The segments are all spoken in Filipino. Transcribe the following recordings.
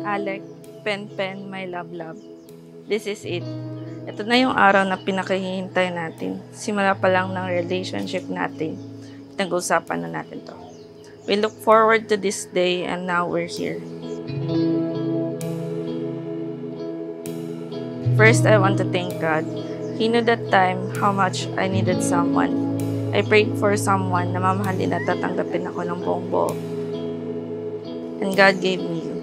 Alec, Pen, my love. This is it. Ito na yung araw na pinakahihintay natin. Simula pa lang ng relationship natin. Nag-usapan na natin to. We look forward to this day and now we're here. First, I want to thank God. He knew that time how much I needed someone. I prayed for someone na mamahalin at tatanggapin ako ng buong buo. And God gave me you.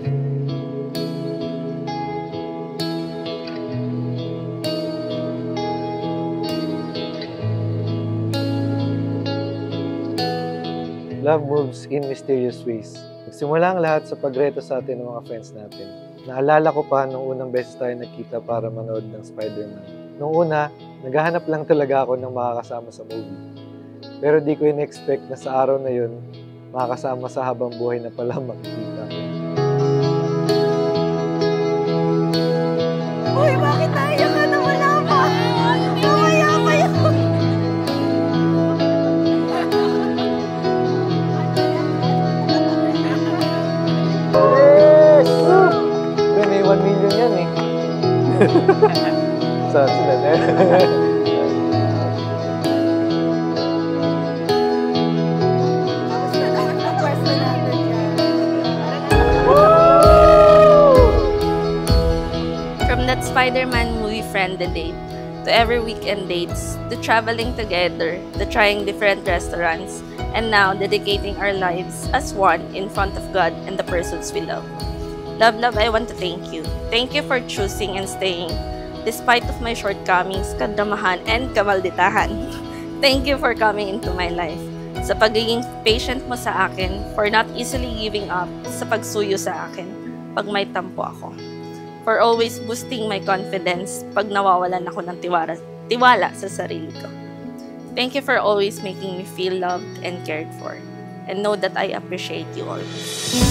Love moves in mysterious ways. Nagsimula ang lahat sa pagreto sa atin ng mga friends natin. Naalala ko pa nung unang beses tayo nagkita para manood ng Spider-Man. Nung una, naghahanap lang talaga ako ng makakasama sa movie. Pero di ko in-expect na sa araw na yun, makakasama sa habang buhay na pala makikita. Uy, bakit tayo ka na wala pa? Mamaya pa yun. Yes! May 1 million yan eh. Sila na. From that Spider-Man movie friendly date, to every weekend dates, to traveling together, to trying different restaurants, and now dedicating our lives as one in front of God and the persons we love. Love, I want to thank you. Thank you for choosing and staying, despite of my shortcomings, kadramahan, and kamalditahan. Thank you for coming into my life. Sa pagiging patient mo sa akin, for not easily giving up sa pagsuyo sa akin, pag may tampo ako. For always boosting my confidence pag nawawalan ako ng tiwala sa sarili ko. Thank you for always making me feel loved and cared for. And know that I appreciate you always.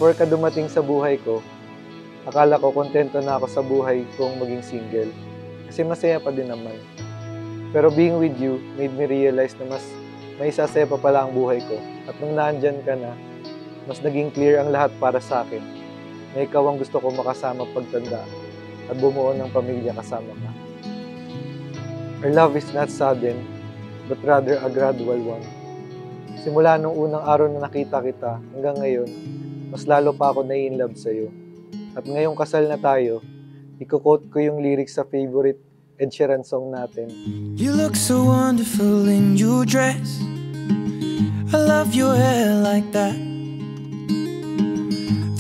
Before ka dumating sa buhay ko, akala ko kontento na ako sa buhay kong maging single. Kasi masaya pa din naman. Pero being with you made me realize na mas may sasaya pa pala ang buhay ko. At nung naandyan ka na, mas naging clear ang lahat para sa akin. Na ikaw ang gusto ko makasama pagtanda at bumuo ng pamilya kasama ka. Our love is not sudden, but rather a gradual one. Simula nung unang araw na nakita kita hanggang ngayon, mas lalo pa ako nai-inlove sa'yo. At ngayong kasal na tayo, iko-quote ko yung lyrics sa favorite Ed Sheeran song natin. You look so wonderful in your dress. I love your hair like that.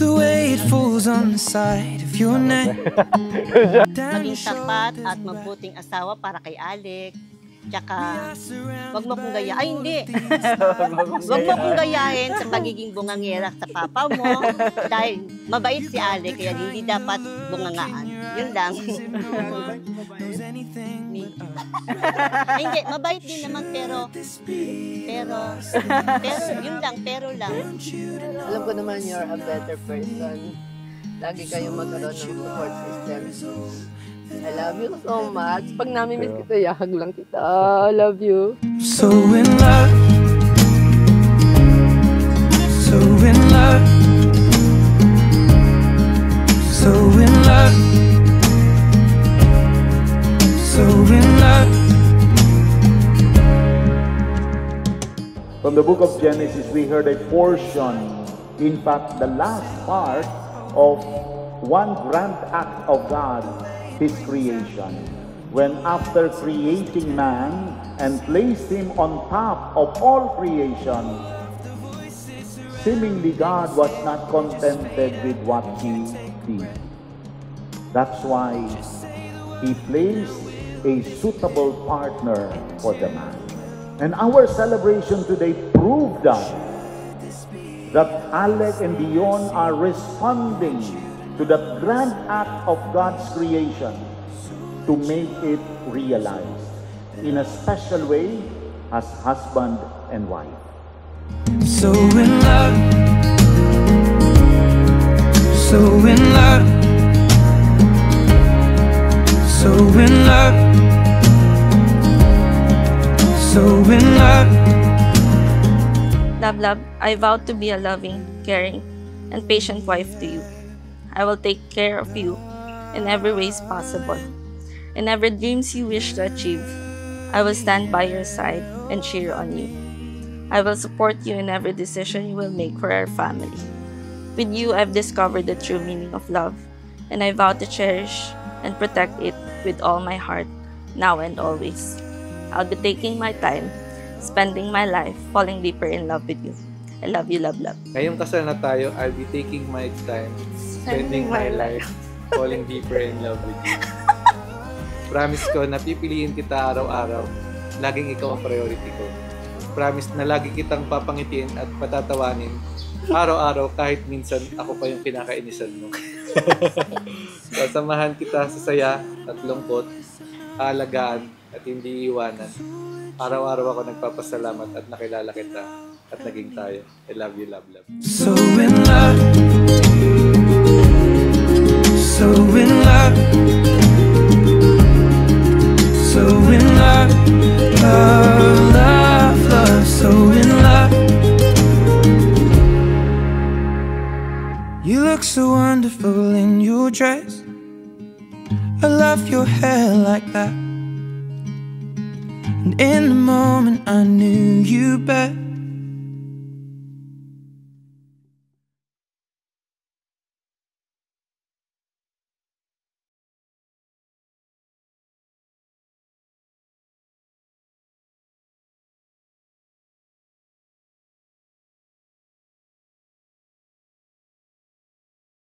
The way it falls on the side of your neck. Maging tapat at mabuting asawa para kay Alec. Tsaka, wag mo kong gayahin. Ay, hindi. Wag mo kong gayahin sa pagiging bungangera sa papa mo. Dahil mabait si Ale, kaya hindi dapat bungangaan. Yun lang. Hindi, mabait din naman, pero, yun lang, pero lang. Alam ko naman you're a better person. Lagi kayong magkaroon ng support system. I love you so much. Pag nami-miss kita, yahag lang kita. I love you. So in love. So in love. So in love. So in love. From the book of Genesis, we heard a portion, in fact, the last part of one grand act of God, His creation. When after creating man and placed him on top of all creation, seemingly God was not contented with what He did. That's why He placed a suitable partner for the man. And our celebration today proved that Alec and Dion are responding to that grand act of God's creation to make it realized in a special way as husband and wife. So in love, so in love, so in love, so in love. Love, love, I vow to be a loving, caring, and patient wife to you. I will take care of you in every ways possible. In every dreams you wish to achieve, I will stand by your side and cheer on you. I will support you in every decision you will make for our family. With you, I've discovered the true meaning of love, and I vow to cherish and protect it with all my heart, now and always. I'll be taking my time, spending my life, falling deeper in love with you. I love you, love, love. Ngayong kasal na tayo, I'll be taking my time, spending my life, falling deeper in love with you. Promise ko na pipiliin kita araw-araw. Laging ikaw ang priority ko. Promise na lagi kitang papangitiin at patatawanin araw-araw kahit minsan ako pa yung kinakainisan mo. Sasamahan kita sa saya at lungkot, aalagaan at hindi iwanan. Araw-araw ako nagpapasalamat at nakilala kita at naging tayo. I love you, love, love. So in love, so in love, so in love, love, love, love, so in love. You look so wonderful in your dress. I love your hair like that. And in the moment I knew you best.